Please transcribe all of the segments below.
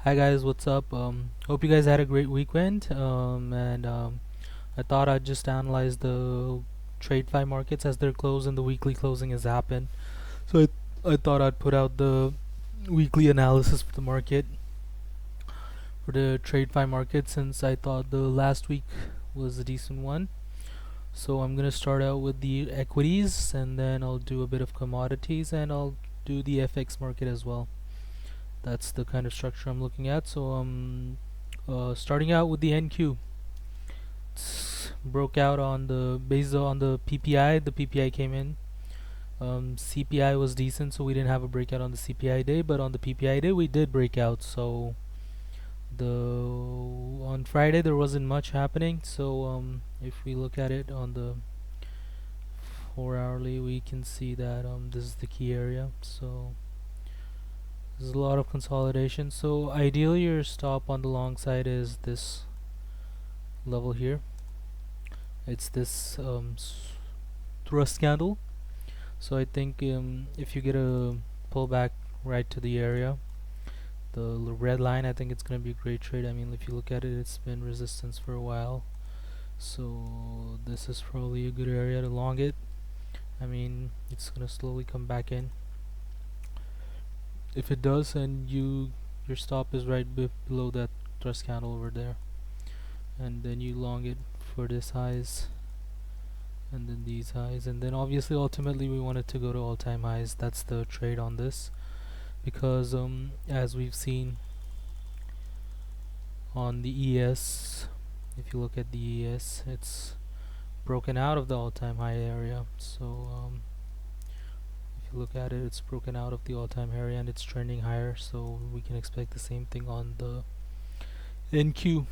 Hi guys, what's up? Hope you guys had a great weekend. And I thought I'd just analyze the TradeFi markets as they're closed and the weekly closing has happened. So I thought I'd put out the weekly analysis for the market for the TradeFi market since I thought the last week was a decent one. So I'm gonna start out with the equities and then I'll do a bit of commodities and I'll do the FX market as well. That's the kind of structure I'm looking at. So starting out with the NQ, broke out on the based on the PPI. The PPI came in. CPI was decent, so we didn't have a breakout on the CPI day, but on the PPI day we did break out. So the on Friday there wasn't much happening. So if we look at it on the 4 hourly, we can see that this is the key area. So there's a lot of consolidation. So ideally, your stop on the long side is this level here. It's this thrust candle. So I think if you get a pullback right to the area, the red line, I think it's going to be a great trade. I mean, if you look at it, it's been resistance for a while. So this is probably a good area to long it. I mean, it's going to slowly come back in. If it does, and your stop is right below that thrust candle over there, and then you long it for this highs and then these highs, and then obviously ultimately we want it to go to all-time highs. That's the trade on this, because as we've seen on the ES, if you look at the ES, it's broken out of the all-time high area. So if you look at it, it's broken out of the all-time area and it's trending higher, so we can expect the same thing on the NQ.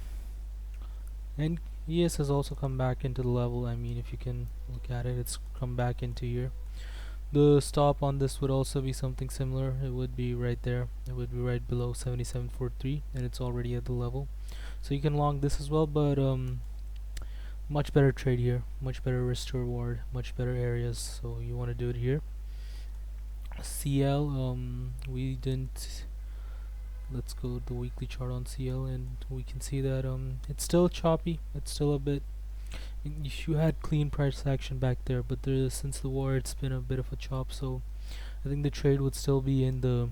And ES has also come back into the level. I mean, if you can look at it, it's come back into here. The stop on this would also be something similar. It would be right there. It would be right below 77.43, and it's already at the level. So you can long this as well, but much better trade here, much better risk to reward, much better areas. So you want to do it here. CL, we didn't. Let's go to the weekly chart on CL, and we can see that it's still choppy. It's still a bit. You had clean price action back there, but since the war, it's been a bit of a chop. So I think the trade would still be in the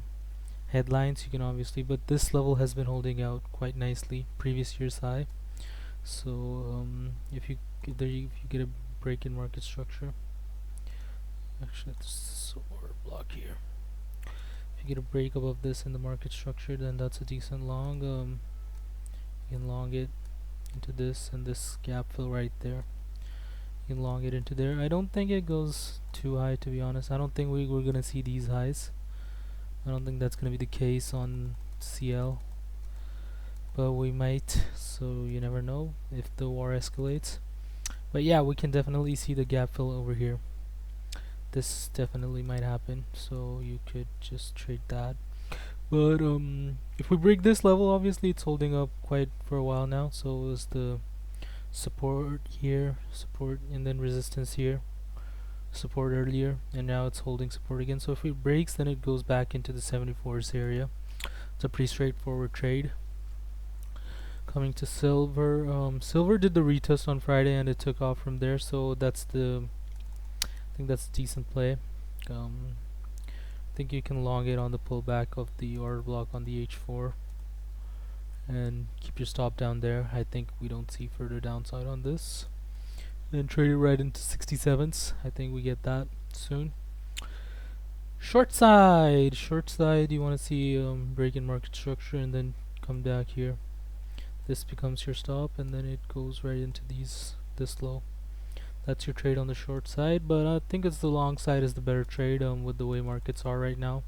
headlines. You can obviously, but this level has been holding out quite nicely, previous year's high. So if you get a break in market structure, actually it's a lower block here. If you get a break above this in the market structure, then that's a decent long. You can long it into this and this gap fill right there. You can long it into there. I don't think it goes too high, to be honest. I don't think we're gonna see these highs. I don't think that's gonna be the case on CL, but we might. So you never know if the war escalates. But yeah, we can definitely see the gap fill over here. This definitely might happen, so you could just trade that. But if we break this level, obviously it's holding up quite for a while now. So is the support here, support, and then resistance here, support earlier, and now it's holding support again. So if it breaks, then it goes back into the 74s area. It's a pretty straightforward trade. Coming to silver, silver did the retest on Friday and it took off from there. So I think that's a decent play. I think you can long it on the pullback of the order block on the H4 and keep your stop down there. I think we don't see further downside on this. Then trade it right into 67s. I think we get that soon. Short side, you want to see break in market structure and then come back here. This becomes your stop and then it goes right into this low. That's your trade on the short side, but I think it's the long side is the better trade with the way markets are right now.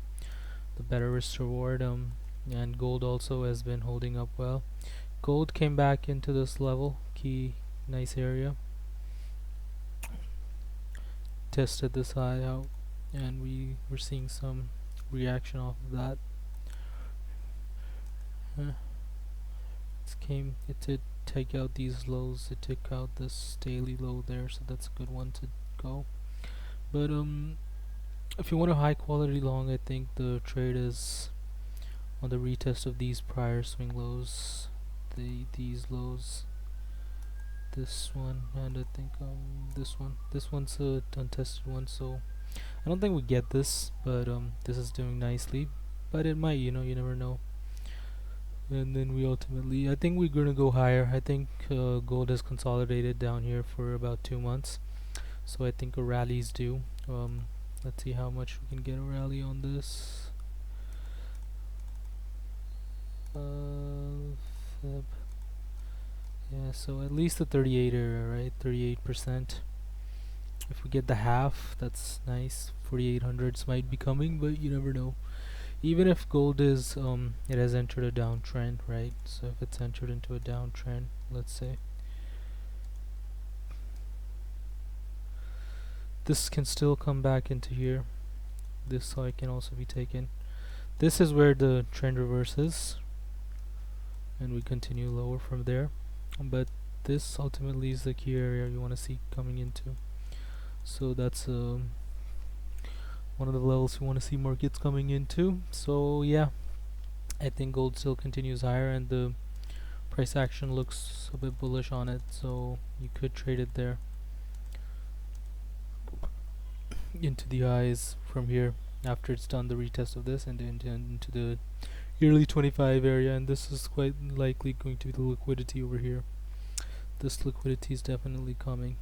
The better risk to reward and gold also has been holding up well. Gold came back into this level, key nice area. Tested this high out and we were seeing some reaction off of that. It did take out these lows, it took out this daily low there, so that's a good one to go. But if you want a high quality long, I think the trade is on the retest of these prior swing lows, these lows, this one, and I think this one. This one's a untested one, so I don't think we get this, but this is doing nicely, but it might, you know, you never know. And then we ultimately, I think we're gonna go higher. I think gold has consolidated down here for about 2 months, so I think a rally's due. Let's see how much we can get a rally on this. Feb. Yeah, so at least the 38 area, right? 38%. If we get the half, that's nice. 4800s might be coming, but you never know. Even if gold is, it has entered a downtrend, right? So if it's entered into a downtrend, let's say, this can still come back into here. This side can also be taken. This is where the trend reverses, and we continue lower from there. But this ultimately is the key area you want to see coming into. So that's one of the levels you want to see markets coming into. So yeah, I think gold still continues higher, and the price action looks a bit bullish on it, so you could trade it there into the highs from here after it's done the retest of this, and then into the yearly 25 area, and this is quite likely going to be the liquidity over here. This liquidity is definitely coming.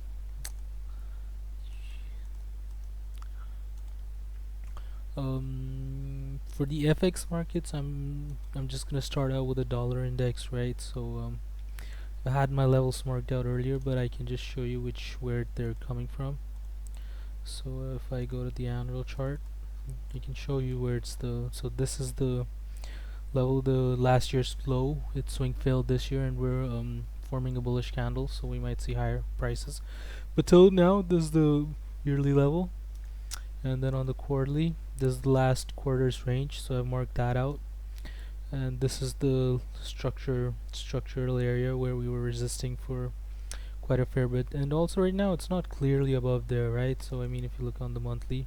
For the FX markets, I'm just gonna start out with a dollar index, right? So I had my levels marked out earlier, but I can just show you where they're coming from. So if I go to the annual chart, I can show you where it's so this is the level, the last year's low. It swing failed this year, and we're forming a bullish candle, so we might see higher prices. But till now, this is the yearly level, and then on the quarterly, this is the last quarter's range, so I've marked that out. And this is the structural area where we were resisting for quite a fair bit, and also right now it's not clearly above there, right? So I mean, if you look on the monthly,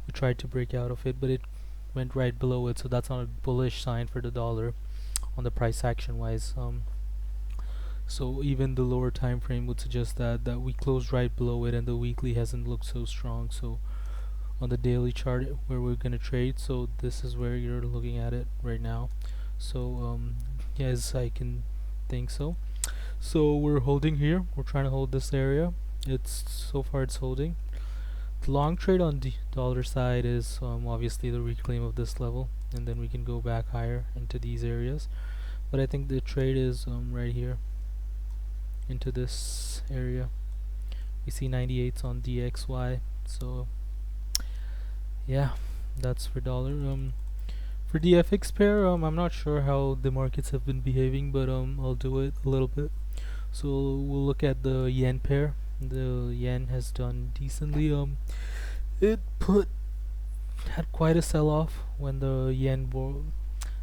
we tried to break out of it, but it went right below it, so that's not a bullish sign for the dollar on the price action wise. So even the lower time frame would suggest that we closed right below it, and the weekly hasn't looked so strong. So on the daily chart where we're gonna trade, so this is where you're looking at it right now. So yes, I can think so. So we're holding here, we're trying to hold this area. It's so far it's holding. The long trade on the dollar side is obviously the reclaim of this level, and then we can go back higher into these areas. But I think the trade is right here into this area. We see 98s on DXY. So yeah, that's for dollar. For the FX pair, I'm not sure how the markets have been behaving, but I'll do it a little bit. So we'll look at the yen pair. The yen has done decently. It had quite a sell-off when the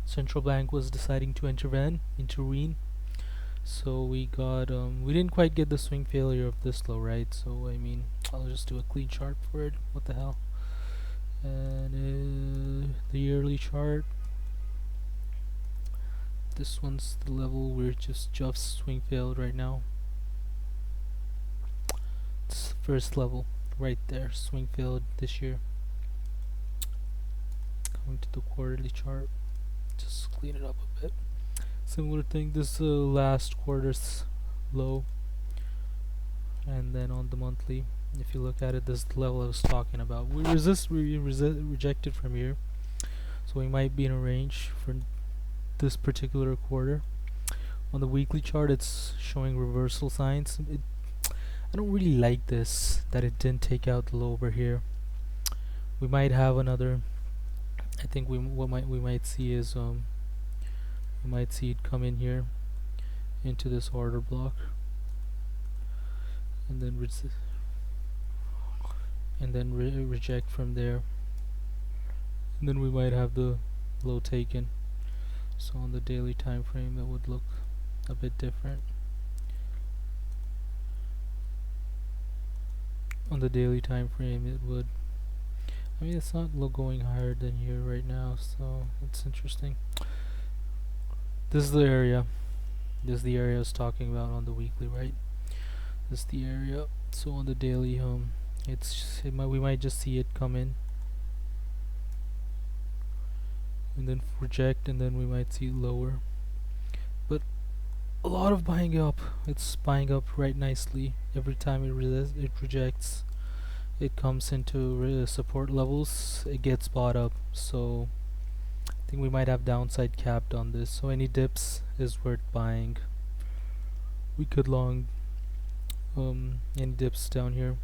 central bank was deciding to intervene. So we didn't quite get the swing failure of this low, right? So I mean, I'll just do a clean chart for it. What the hell? And the yearly chart. This one's the level where just swing failed right now. It's first level right there, swing failed this year. Going to the quarterly chart, just clean it up a bit. Similar thing, this is the last quarter's low, and then on the monthly, if you look at it, this is the level I was talking about. We rejected from here, so we might be in a range for this particular quarter. On the weekly chart, it's showing reversal signs. I don't really like this, that it didn't take out the low over here. We might have another. I think what we might see is we might see it come in here into this order block, and then reject from there, and then we might have the low taken. So on the daily time frame, that would look a bit different. On the daily time frame, it would. I mean, it's not going higher than here right now, so it's interesting. This is the area. This is the area I was talking about on the weekly, right? This is the area. So on the daily, we might just see it come in and then reject, and then we might see lower. But a lot of buying up. It's buying up right nicely. Every time it rejects, it comes into support levels, it gets bought up. So I think we might have downside capped on this. So any dips is worth buying. We could long any dips down here.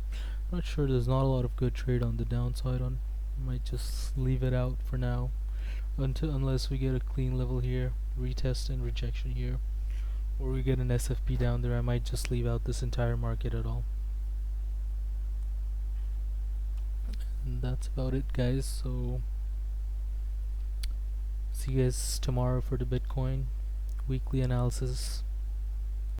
Not sure, there's not a lot of good trade on the downside. On might just leave it out for now unless we get a clean level here, retest and rejection here, or we get an SFP down there. I might just leave out this entire market at all. And that's about it, guys. So see you guys tomorrow for the Bitcoin weekly analysis.